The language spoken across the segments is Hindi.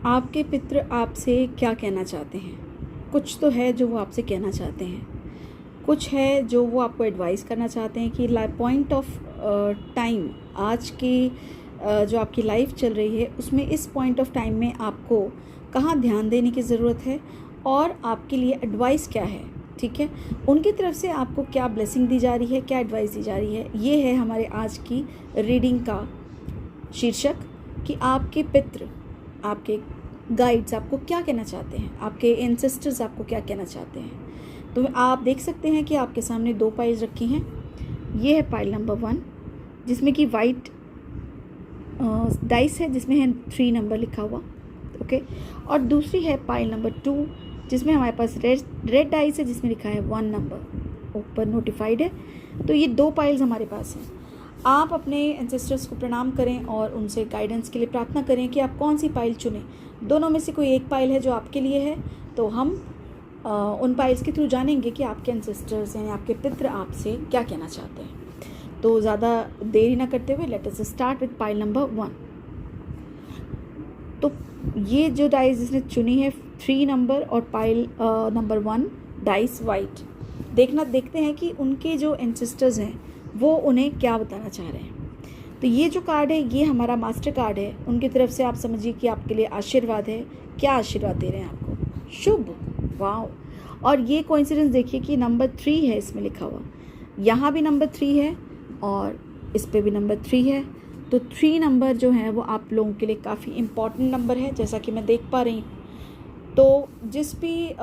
आपके पितृ आपसे क्या कहना चाहते हैं? कुछ तो है जो वो आपसे कहना चाहते हैं, कुछ है जो वो आपको एडवाइस करना चाहते हैं कि पॉइंट ऑफ टाइम आज की जो आपकी लाइफ चल रही है उसमें इस पॉइंट ऑफ टाइम में आपको कहाँ ध्यान देने की ज़रूरत है और आपके लिए एडवाइस क्या है। ठीक है, उनकी तरफ से आपको क्या ब्लेसिंग दी जा रही है, क्या एडवाइस दी जा रही है, ये है हमारे आज की रीडिंग का शीर्षक कि आपके पितृ, आपके गाइड्स आपको क्या कहना चाहते हैं, आपके एंसेस्टर्स आपको क्या कहना चाहते हैं। तो आप देख सकते हैं कि आपके सामने 2 पाइल्स रखी हैं। ये है पाइल नंबर 1 जिसमें कि वाइट डाइस है जिसमें है 3 नंबर लिखा हुआ, ओके। और दूसरी है पाइल नंबर 2 जिसमें हमारे पास रेड डाइस है जिसमें लिखा है 1 नंबर, ऊपर नोटिफाइड है। तो ये 2 पाइल्स हमारे पास हैं। आप अपने एंसेस्टर्स को प्रणाम करें और उनसे गाइडेंस के लिए प्रार्थना करें कि आप कौन सी पाइल चुनें। दोनों में से कोई एक पाइल है जो आपके लिए है, तो हम उन पाइल्स के थ्रू जानेंगे कि आपके एंसेस्टर्स यानी आपके पितृ आपसे क्या कहना चाहते हैं। तो ज़्यादा देरी ना करते हुए let us start with pile number 1। तो ये जो डाइस जिसने चुनी है 3 नंबर और पाइल नंबर 1 डाइस वाइट, देखते हैं कि उनके जो एंसेस्टर्स हैं वो उन्हें क्या बताना चाह रहे हैं। तो ये जो कार्ड है ये हमारा मास्टर कार्ड है, उनकी तरफ से आप समझिए कि आपके लिए आशीर्वाद है। क्या आशीर्वाद दे रहे हैं आपको? शुभ, वाओ। और ये कोइंसिडेंस देखिए कि नंबर 3 है इसमें लिखा हुआ, यहाँ भी नंबर 3 है और इस पे भी नंबर 3 है। तो 3 नंबर जो है वो आप लोगों के लिए काफ़ी इम्पॉर्टेंट नंबर है, जैसा कि मैं देख पा रही हूँ। तो जिस भी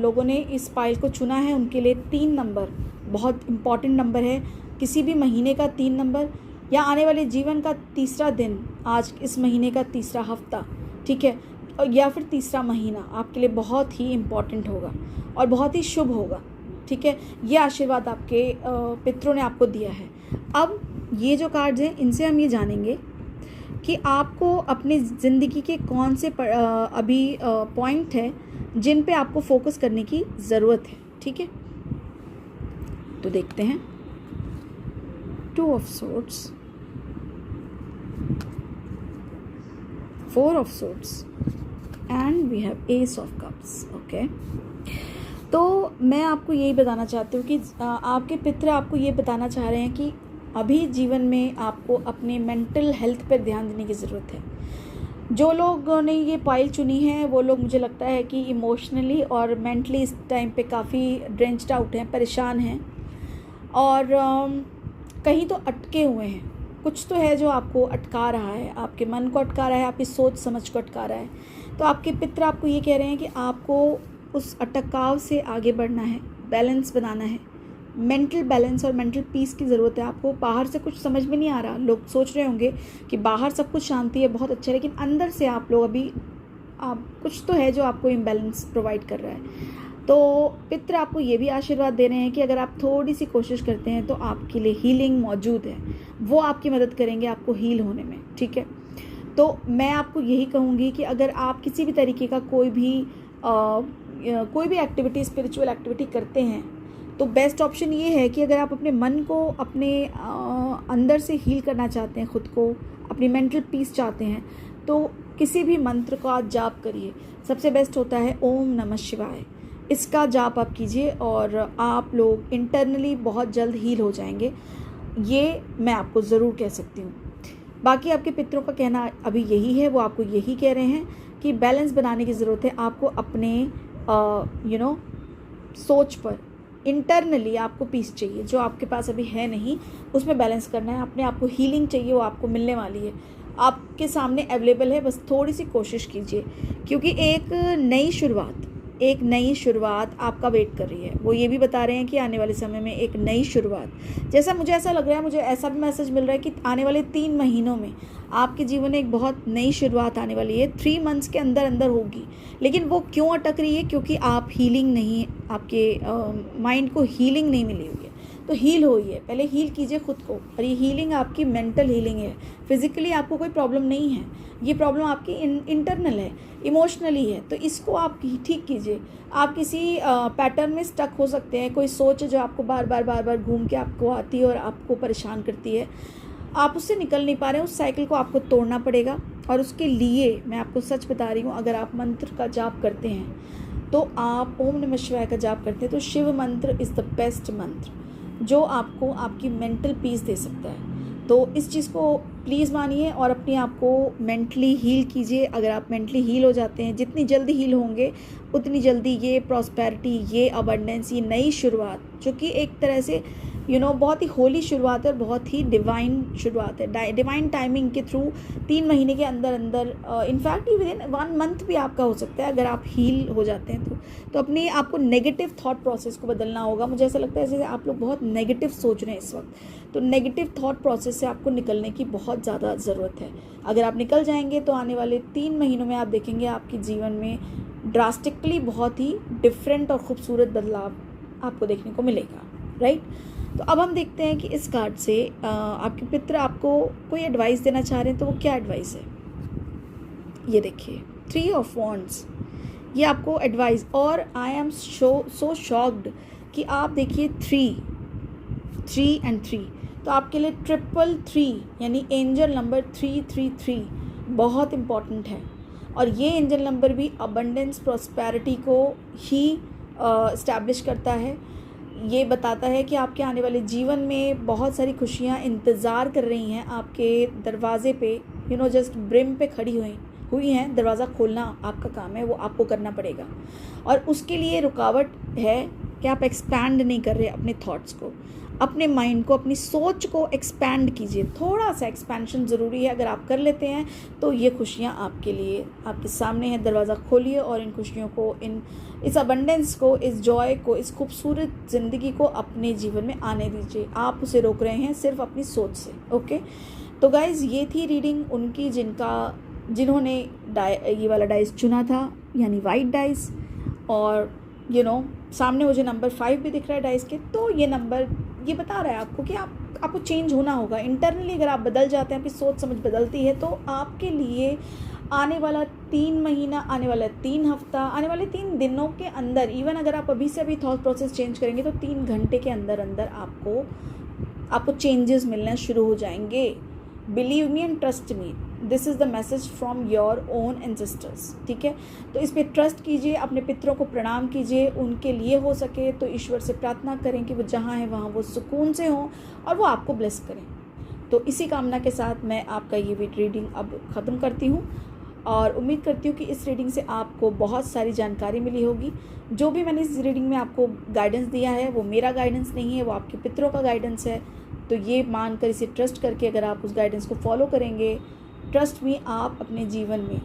लोगों ने इस पाइल को चुना है उनके लिए 3 नंबर बहुत इम्पॉर्टेंट नंबर है। किसी भी महीने का 3 नंबर या आने वाले जीवन का तीसरा दिन, आज इस महीने का तीसरा हफ्ता, ठीक है, या फिर तीसरा महीना आपके लिए बहुत ही इम्पॉर्टेंट होगा और बहुत ही शुभ होगा। ठीक है, ये आशीर्वाद आपके पितरों ने आपको दिया है। अब ये जो कार्ड्स हैं इनसे हम ये जानेंगे कि आपको अपनी ज़िंदगी के कौन से अभी पॉइंट है जिन पे आपको फोकस करने की ज़रूरत है। ठीक है, तो देखते हैं 2 of Swords, 4 of Swords and we have Ace of Cups, okay। तो मैं आपको यही बताना चाहती हूँ कि आपके पितृ आपको ये बताना चाह रहे हैं कि अभी जीवन में आपको अपने मेंटल हेल्थ पर ध्यान देने की ज़रूरत है। जो लोगों ने ये पाइल चुनी है वो लोग मुझे लगता है कि इमोशनली और मेंटली इस टाइम पे काफ़ी ड्रेंच्ड आउट हैं, परेशान हैं और कहीं तो अटके हुए हैं। कुछ तो है जो आपको अटका रहा है, आपके मन को अटका रहा है, आपकी सोच समझ को अटका रहा है। तो आपके पितृ आपको ये कह रहे हैं कि आपको उस अटकाव से आगे बढ़ना है, बैलेंस बनाना है। मेंटल बैलेंस और मेंटल पीस की ज़रूरत है आपको। बाहर से कुछ समझ में नहीं आ रहा। लोग सोच रहे होंगे कि बाहर सब कुछ शांति है, बहुत अच्छा है, लेकिन अंदर से आप लोग अभी कुछ तो है जो आपको इम्बैलेंस प्रोवाइड कर रहा है। तो पितृ आपको ये भी आशीर्वाद दे रहे हैं कि अगर आप थोड़ी सी कोशिश करते हैं तो आपके लिए हीलिंग मौजूद है, वो आपकी मदद करेंगे आपको हील होने में। ठीक है, तो मैं आपको यही कहूँगी कि अगर आप किसी भी तरीके का कोई भी एक्टिविटी, स्पिरिचुअल एक्टिविटी करते हैं तो बेस्ट ऑप्शन ये है कि अगर आप अपने मन को अपने अंदर से हील करना चाहते हैं, ख़ुद को अपनी मेंटल पीस चाहते हैं, तो किसी भी मंत्र को आप जाप करिए। सबसे बेस्ट होता है ओम नमः शिवाय। इसका जाप आप कीजिए और आप लोग इंटरनली बहुत जल्द हील हो जाएंगे, ये मैं आपको ज़रूर कह सकती हूँ। बाकी आपके पितरों का कहना अभी यही है, वो आपको यही कह रहे हैं कि बैलेंस बनाने की ज़रूरत है आपको अपने सोच पर। इंटरनली आपको पीस चाहिए, जो आपके पास अभी है नहीं, उसमें बैलेंस करना है। अपने आप को हीलिंग चाहिए, वो आपको मिलने वाली है, आपके सामने अवेलेबल है। बस थोड़ी सी कोशिश कीजिए, क्योंकि एक नई शुरुआत आपका वेट कर रही है। वो ये भी बता रहे हैं कि आने वाले समय में एक नई शुरुआत, जैसा मुझे ऐसा लग रहा है, मुझे ऐसा भी मैसेज मिल रहा है कि आने वाले 3 महीनों में आपके जीवन में एक बहुत नई शुरुआत आने वाली है। 3 मंथ्स के अंदर होगी। लेकिन वो क्यों अटक रही है? क्योंकि आप हीलिंग नहीं, आपके माइंड को हीलिंग नहीं मिली हुई है। तो हील होइए, पहले हील कीजिए खुद को। और ये हीलिंग आपकी मेंटल हीलिंग है। फिजिकली आपको कोई प्रॉब्लम नहीं है, ये प्रॉब्लम आपकी इंटरनल है, इमोशनली है। तो इसको आप ठीक कीजिए। आप किसी पैटर्न में स्टक हो सकते हैं, कोई सोच है जो आपको बार बार घूम के आपको आती है और आपको परेशान करती है, आप उससे निकल नहीं पा रहे हैं। उस साइकिल को आपको तोड़ना पड़ेगा। और उसके लिए मैं आपको सच बता रही हूँ, अगर आप मंत्र का जाप करते हैं तो आप ओम नमः शिवाय का जाप करते हैं तो शिव मंत्र इज़ द बेस्ट मंत्र जो आपको आपकी मेंटल पीस दे सकता है। तो इस चीज़ को प्लीज़ मानिए और अपने आप को मेंटली हील कीजिए। अगर आप मेंटली हील हो जाते हैं, जितनी जल्दी हील होंगे उतनी जल्दी ये प्रॉस्पेरिटी, ये अबंडेंस, ये नई शुरुआत, जो कि एक तरह से बहुत ही होली शुरुआत है और बहुत ही डिवाइन शुरुआत है। डिवाइन टाइमिंग के थ्रू 3 महीने के अंदर अंदर, इनफैक्ट विद इन 1 मंथ भी आपका हो सकता है अगर आप हील हो जाते हैं तो अपने आपको नेगेटिव थॉट प्रोसेस को बदलना होगा। मुझे ऐसा लगता है जैसे आप लोग बहुत नेगेटिव सोच रहे हैं इस वक्त, तो नेगेटिव थॉट प्रोसेस से आपको निकलने की बहुत ज़्यादा ज़रूरत है। अगर आप निकल जाएंगे तो आने वाले 3 महीनों में आप देखेंगे आपके जीवन में ड्रास्टिकली बहुत ही डिफरेंट और ख़ूबसूरत बदलाव आपको देखने को मिलेगा, राइट। तो अब हम देखते हैं कि इस कार्ड से आपके पितर आपको कोई एडवाइस देना चाह रहे हैं, तो वो क्या एडवाइस है। ये देखिए 3 ऑफ वॉन्ड्स, ये आपको एडवाइस, और आई एम सो शॉक्ड कि आप देखिए 3 and 3, तो आपके लिए 333 यानी एंजल नंबर 333 बहुत इम्पॉर्टेंट है। और ये एंजल नंबर भी अबंडेंस, प्रॉस्पेरिटी को ही इस्टेब्लिश करता है। ये बताता है कि आपके आने वाले जीवन में बहुत सारी खुशियाँ इंतज़ार कर रही हैं आपके दरवाजे पे, जस्ट ब्रिम पे खड़ी हुई हैं। दरवाज़ा खोलना आपका काम है, वो आपको करना पड़ेगा। और उसके लिए रुकावट है कि आप एक्सपैंड नहीं कर रहे अपने थॉट्स को, अपने माइंड को, अपनी सोच को एक्सपैंड कीजिए। थोड़ा सा एक्सपेंशन ज़रूरी है। अगर आप कर लेते हैं तो ये खुशियाँ आपके लिए आपके सामने है। दरवाज़ा खोलिए और इन खुशियों को, इस अबंडेंस को, इस जॉय को, इस खूबसूरत ज़िंदगी को अपने जीवन में आने दीजिए। आप उसे रोक रहे हैं सिर्फ अपनी सोच से। ओके, तो गाइज़ ये थी रीडिंग उनकी जिन्होंने ये वाला डाइस चुना था, यानी वाइट डाइस। और सामने मुझे नंबर 5 भी दिख रहा है डाइस के। तो ये नंबर ये बता रहा है आपको कि आपको चेंज होना होगा इंटरनली। अगर आप बदल जाते हैं, आपकी सोच समझ बदलती है, तो आपके लिए आने वाला 3 महीना, आने वाला 3 हफ्ता, आने वाले 3 दिनों के अंदर, इवन अगर आप अभी से अभी थॉट प्रोसेस चेंज करेंगे तो 3 घंटे के अंदर अंदर आपको चेंजेस मिलना शुरू हो जाएंगे। Believe me and trust me, this is the message from your own ancestors. ठीक है, तो इस पर ट्रस्ट कीजिए, अपने पितरों को प्रणाम कीजिए। उनके लिए हो सके तो ईश्वर से प्रार्थना करें कि वो जहाँ हैं वहाँ वो सुकून से हों और वो आपको ब्लेस करें। तो इसी कामना के साथ मैं आपका ये रीडिंग अब ख़त्म करती हूँ और उम्मीद करती हूँ कि इस रीडिंग से आपको बहुत सारी जानकारी मिली होगी। जो भी मैंने इस रीडिंग में आपको गाइडेंस दिया है वो मेरा गाइडेंस नहीं है, वो आपके पितरों का गाइडेंस है। तो ये मानकर, इसे ट्रस्ट करके अगर आप उस गाइडेंस को फॉलो करेंगे, ट्रस्ट मी, आप अपने जीवन में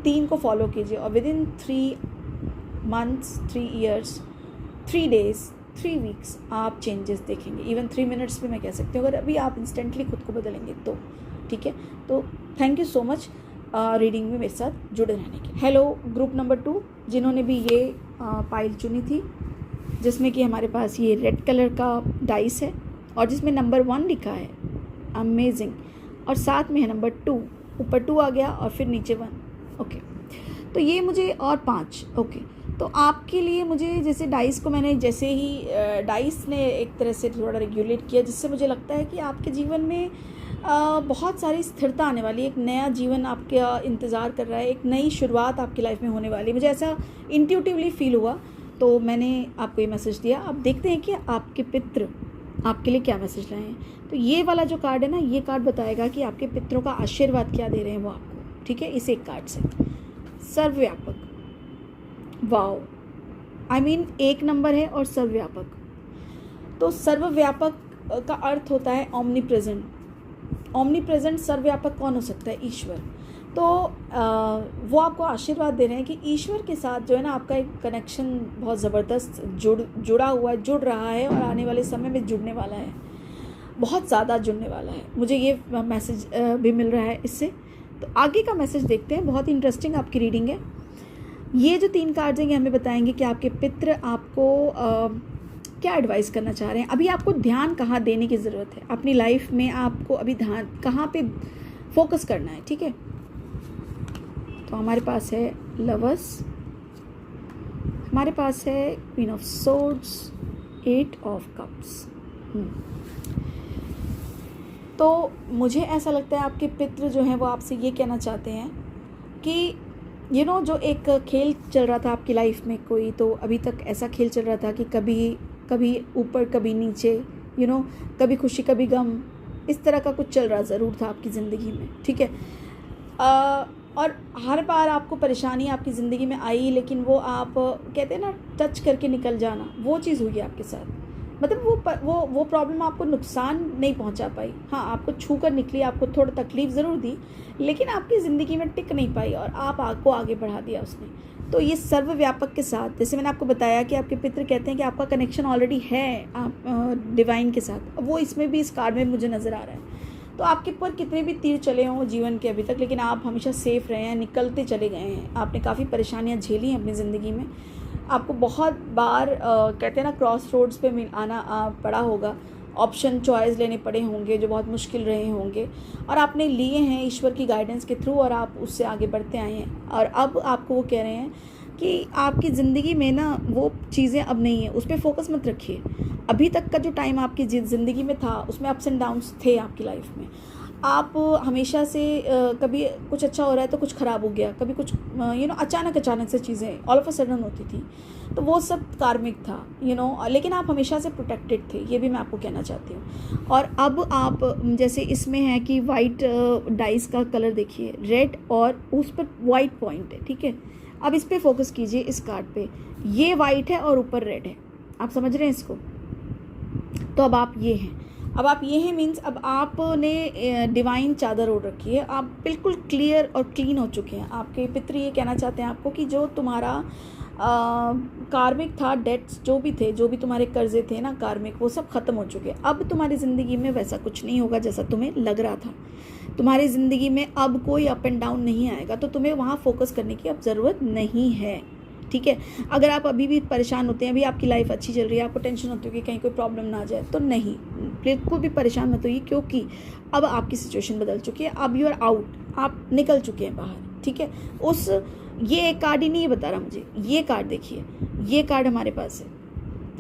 3 को फॉलो कीजिए और with in 3 months, 3 years, 3 days, 3 weeks आप चेंजेस देखेंगे। इवन 3 मिनट्स भी मैं कह सकती हूँ, अगर अभी आप इंस्टेंटली खुद को बदलेंगे तो। ठीक है, तो thank you so much reading में मेरे साथ जुड़े रहने के। हेलो ग्रुप नंबर 2 जिन्होंने भी ये पाइल चुनी थी, जिसमें कि हमारे पास ये रेड कलर का डाइस है और जिसमें नंबर 1 लिखा है, अमेजिंग, और साथ में है नंबर 2, ऊपर 2 आ गया और फिर नीचे 1। ओके, तो ये मुझे और 5। ओके, तो आपके लिए मुझे जैसे डाइस को मैंने जैसे ही डाइस ने एक तरह से थोड़ा रेगुलेट किया, जिससे मुझे लगता है कि आपके जीवन में बहुत सारी स्थिरता आने वाली है। एक नया जीवन आपका इंतज़ार कर रहा है, एक नई शुरुआत आपकी लाइफ में होने वाली है। मुझे ऐसा इंट्यूटिवली फील हुआ, तो मैंने आपको ये मैसेज दिया। अब देखते हैं कि आपके पितृ आपके लिए क्या मैसेज लाए हैं। तो ये वाला जो कार्ड है ना, ये कार्ड बताएगा कि आपके पितरों का आशीर्वाद क्या दे रहे हैं वो आपको। ठीक है, इस एक कार्ड से सर्वव्यापक, वाओ, आई मीन 1 नंबर है और सर्वव्यापक। तो सर्वव्यापक का अर्थ होता है ओमनी प्रेजेंट। ओमनी प्रेजेंट सर्वव्यापक कौन हो सकता है? ईश्वर। तो वो आपको आशीर्वाद दे रहे हैं कि ईश्वर के साथ जो है ना आपका एक कनेक्शन बहुत ज़बरदस्त जुड़ रहा है और आने वाले समय में जुड़ने वाला है, बहुत ज़्यादा जुड़ने वाला है। मुझे ये मैसेज भी मिल रहा है इससे। तो आगे का मैसेज देखते हैं, बहुत इंटरेस्टिंग आपकी रीडिंग है। ये जो 3 कार्ड्स हैं ये हमें बताएंगे कि आपके पितृ आपको क्या एडवाइस करना चाह रहे हैं। अभी आपको ध्यान कहाँ देने की ज़रूरत है अपनी लाइफ में, आपको अभी ध्यान कहाँ पे फोकस करना है। ठीक है, तो हमारे पास है लवर्स, हमारे पास है queen of swords, 8 of cups. तो मुझे ऐसा लगता है आपके पितृ जो हैं वो आपसे ये कहना चाहते हैं कि जो एक खेल चल रहा था आपकी लाइफ में कोई, तो अभी तक ऐसा खेल चल रहा था कि कभी ऊपर कभी नीचे, कभी खुशी कभी गम, इस तरह का कुछ चल रहा ज़रूर था आपकी ज़िंदगी में, ठीक है। और हर बार आपको परेशानी आपकी ज़िंदगी में आई, लेकिन वो आप कहते हैं ना टच करके निकल जाना, वो चीज़ हुई आपके साथ। मतलब वो प्रॉब्लम आपको नुकसान नहीं पहुंचा पाई, हाँ आपको छू कर निकली, आपको थोड़ा तकलीफ़ ज़रूर दी, लेकिन आपकी ज़िंदगी में टिक नहीं पाई और आपको आगे बढ़ा दिया उसने। तो ये सर्वव्यापक के साथ, जैसे मैंने आपको बताया कि आपके पितृ कहते हैं कि आपका कनेक्शन ऑलरेडी है आप डिवाइन के साथ, वो इसमें भी इस कार्ड में मुझे नज़र आ रहा है। तो आपके ऊपर कितने भी तीर चले हों जीवन के अभी तक, लेकिन आप हमेशा सेफ़ रहे हैं, निकलते चले गए हैं। आपने काफ़ी परेशानियाँ झेली हैं अपनी ज़िंदगी में, आपको बहुत बार कहते हैं ना क्रॉस रोड्स पे आना पड़ा होगा, ऑप्शन चॉइस लेने पड़े होंगे जो बहुत मुश्किल रहे होंगे, और आपने लिए हैं ईश्वर की गाइडेंस के थ्रू और आप उससे आगे बढ़ते आए हैं। और अब आपको वो कह रहे हैं कि आपकी ज़िंदगी में ना वो चीज़ें अब नहीं है, उस पर फोकस मत रखिए। अभी तक का जो टाइम आपकी ज़िंदगी में था उसमें अप्स एंड डाउन्स थे आपकी लाइफ में। आप हमेशा से कभी कुछ अच्छा हो रहा है तो कुछ ख़राब हो गया, कभी कुछ अचानक से चीज़ें ऑल ऑफ अ सडन होती थी, तो वो सब कार्मिक था लेकिन आप हमेशा से प्रोटेक्टेड थे, ये भी मैं आपको कहना चाहती हूँ। और अब आप जैसे इसमें है कि वाइट डाइस का कलर देखिए, रेड और उस पर वाइट पॉइंट है, ठीक है। अब इस पर फोकस कीजिए, इस कार्ड पे ये वाइट है और ऊपर रेड है, आप समझ रहे हैं इसको। तो अब आप ये हैं, मीन्स अब आपने डिवाइन चादर ओढ़ रखी है, आप बिल्कुल क्लियर और क्लीन हो चुके हैं। आपके पितृ ये कहना चाहते हैं आपको कि जो तुम्हारा कार्मिक था, डेट्स जो भी थे, जो भी तुम्हारे कर्जे थे ना कार्मिक, वो सब ख़त्म हो चुके हैं। अब तुम्हारी ज़िंदगी में वैसा कुछ नहीं होगा जैसा तुम्हें लग रहा था। तुम्हारी ज़िंदगी में अब कोई अप एंड डाउन नहीं आएगा, तो तुम्हें वहाँ फोकस करने की अब ज़रूरत नहीं है, ठीक है। अगर आप अभी भी परेशान होते हैं, अभी आपकी लाइफ अच्छी चल रही है, आपको टेंशन होती है कि कहीं कोई प्रॉब्लम ना आ जाए, तो नहीं, बिल्कुल भी परेशान मत होइए, क्योंकि अब आपकी सिचुएशन बदल चुकी है। अब यू आर आउट, आप निकल चुके हैं बाहर, ठीक है। ये एक कार्ड ही नहीं बता रहा मुझे, ये कार्ड देखिए, ये कार्ड हमारे पास है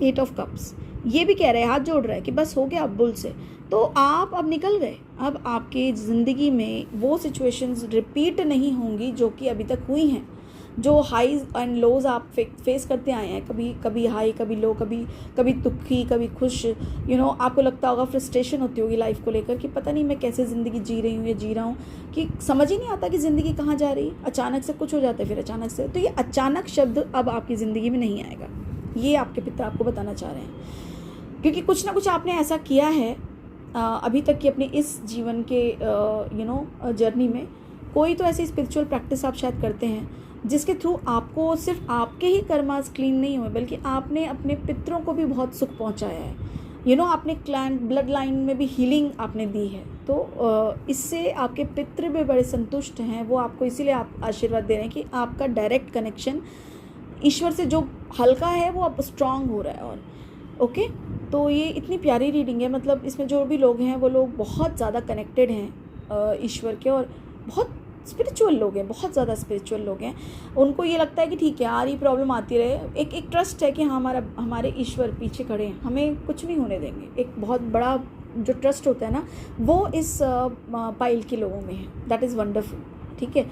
8 ऑफ कप्स। ये भी कह रहा है, हाथ जोड़ रहा है कि बस हो गया अब बुल से, तो आप अब निकल गए। अब आपकी ज़िंदगी में वो सिचुएशंस रिपीट नहीं होंगी जो कि अभी तक हुई हैं। जो हाईज एंड लोज आप फेस करते आए हैं, कभी हाई कभी लो, कभी दुखी कभी खुश, आपको लगता होगा, फ्रस्ट्रेशन होती होगी लाइफ को लेकर कि पता नहीं मैं कैसे ज़िंदगी जी रही हूँ या जी रहा हूँ, कि समझ ही नहीं आता कि ज़िंदगी कहाँ जा रही है। अचानक से कुछ हो जाता है, फिर अचानक से, तो ये अचानक शब्द अब आपकी ज़िंदगी में नहीं आएगा, ये आपके पिता आपको बताना चाह रहे हैं। क्योंकि कुछ ना कुछ आपने ऐसा किया है अभी तक कि अपने इस जीवन के जर्नी में कोई तो ऐसी स्पिरिचुअल प्रैक्टिस आप शायद करते हैं जिसके थ्रू आपको सिर्फ आपके ही कर्मास क्लीन नहीं हुए, बल्कि आपने अपने पितरों को भी बहुत सुख पहुंचाया है। आपने क्लैन ब्लड लाइन में भी हीलिंग आपने दी है, तो इससे आपके पितृ भी बड़े संतुष्ट हैं। वो आपको इसीलिए आप आशीर्वाद दे रहे हैं कि आपका डायरेक्ट कनेक्शन ईश्वर से जो हल्का है वो अब स्ट्रांग हो रहा है। और ओके, तो ये इतनी प्यारी रीडिंग है, मतलब इसमें जो भी लोग हैं वो लोग बहुत ज़्यादा कनेक्टेड हैं ईश्वर के, और बहुत स्पिरिचुअल लोग हैं, बहुत ज़्यादा स्पिरिचुअल लोग हैं। उनको ये लगता है कि ठीक है यार, ये प्रॉब्लम आती रहे, एक ट्रस्ट है कि हाँ हमारे ईश्वर पीछे खड़े हैं, हमें कुछ नहीं होने देंगे। एक बहुत बड़ा जो ट्रस्ट होता है ना, वो इस पाइल के लोगों में है। दैट इज़ वंडरफुल, ठीक है।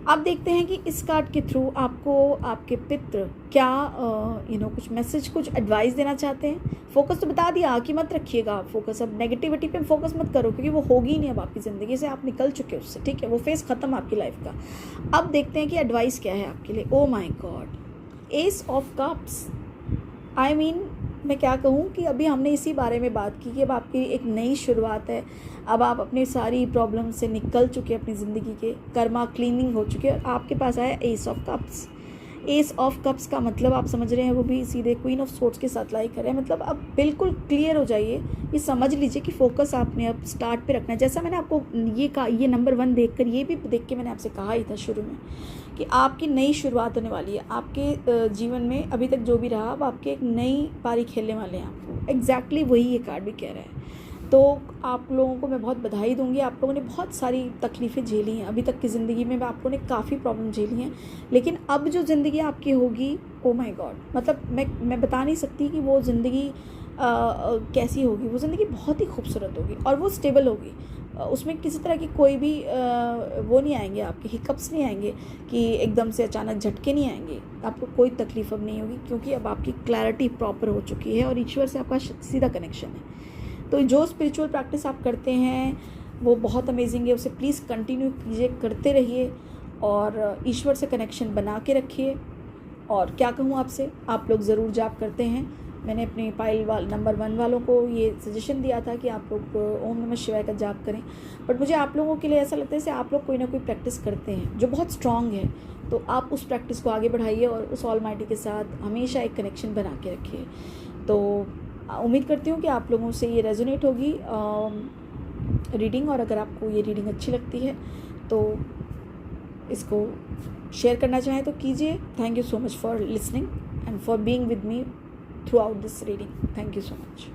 अब देखते हैं कि इस कार्ड के थ्रू आपको आपके पितृ क्या कुछ मैसेज, कुछ एडवाइस देना चाहते हैं। फोकस तो बता दिया कि मत रखिएगा आप फोकस, अब नेगेटिविटी पे फोकस मत करो, क्योंकि वो होगी ही नहीं अब आपकी ज़िंदगी से, आप निकल चुके उससे, ठीक है। वो फेस ख़त्म आपकी लाइफ का। अब देखते हैं कि एडवाइस क्या है आपके लिए। Oh my god, ace of cups. I mean मैं क्या कहूँ कि अभी हमने इसी बारे में बात की कि अब आपकी एक नई शुरुआत है। अब आप अपनी सारी प्रॉब्लम से निकल चुके हैं, अपनी ज़िंदगी के कर्मा क्लीनिंग हो चुके हैं, और आपके पास आया S of cups. S of cups का मतलब आप समझ रहे हैं, वो भी सीधे क्वीन ऑफ सोर्ड्स के साथ लाई कर रहे हैं। मतलब अब बिल्कुल क्लियर हो जाइए, ये समझ लीजिए कि फोकस आपने अब स्टार्ट पे रखना है। जैसा मैंने आपको ये नंबर 1 देखकर, ये भी देख के मैंने आपसे कहा ही था शुरू में कि आपकी नई शुरुआत होने वाली है आपके जीवन में। अभी तक जो भी रहा, अब आपके एक नई पारी खेलने वाले हैं आपको। एग्जैक्टली वही ये कार्ड भी कह रहा है। तो आप लोगों को मैं बहुत बधाई दूंगी, आप लोगों ने बहुत सारी तकलीफ़ें झेली हैं अभी तक की ज़िंदगी में, आप लोगों ने काफ़ी प्रॉब्लम झेली हैं, लेकिन अब जो ज़िंदगी आपकी होगी, ओ माय गॉड, मतलब मैं बता नहीं सकती कि वो ज़िंदगी कैसी होगी। वो ज़िंदगी बहुत ही खूबसूरत होगी और वो स्टेबल होगी। उसमें किसी तरह की कोई भी वो नहीं आएंगे, आपके हिकअप्स नहीं आएंगे कि एकदम से अचानक झटके नहीं आएंगे, आपको कोई तकलीफ अब नहीं होगी, क्योंकि अब आपकी क्लैरिटी प्रॉपर हो चुकी है और ईश्वर से आपका सीधा कनेक्शन है। तो जो स्पिरिचुअल प्रैक्टिस आप करते हैं वो बहुत अमेजिंग है, उसे प्लीज़ कंटिन्यू कीजिए, करते रहिए और ईश्वर से कनेक्शन बना के रखिए। और क्या कहूँ आपसे, आप लोग ज़रूर जाप करते हैं। मैंने अपने पाइल नंबर 1 वालों को ये सजेशन दिया था कि आप लोग ओम नमः शिवाय का जाप करें, बट मुझे आप लोगों के लिए ऐसा लगता है जैसे आप लोग कोई ना कोई प्रैक्टिस करते हैं जो बहुत स्ट्रांग है, तो आप उस प्रैक्टिस को आगे बढ़ाइए और उस ऑलमाइटी के साथ हमेशा एक कनेक्शन बना के रखिए। तो उम्मीद करती हूँ कि आप लोगों से ये रेजोनेट होगी रीडिंग, और अगर आपको ये रीडिंग अच्छी लगती है तो इसको शेयर करना चाहें तो कीजिए। Thank you so much for listening and for being with me throughout this reading. Thank you so much.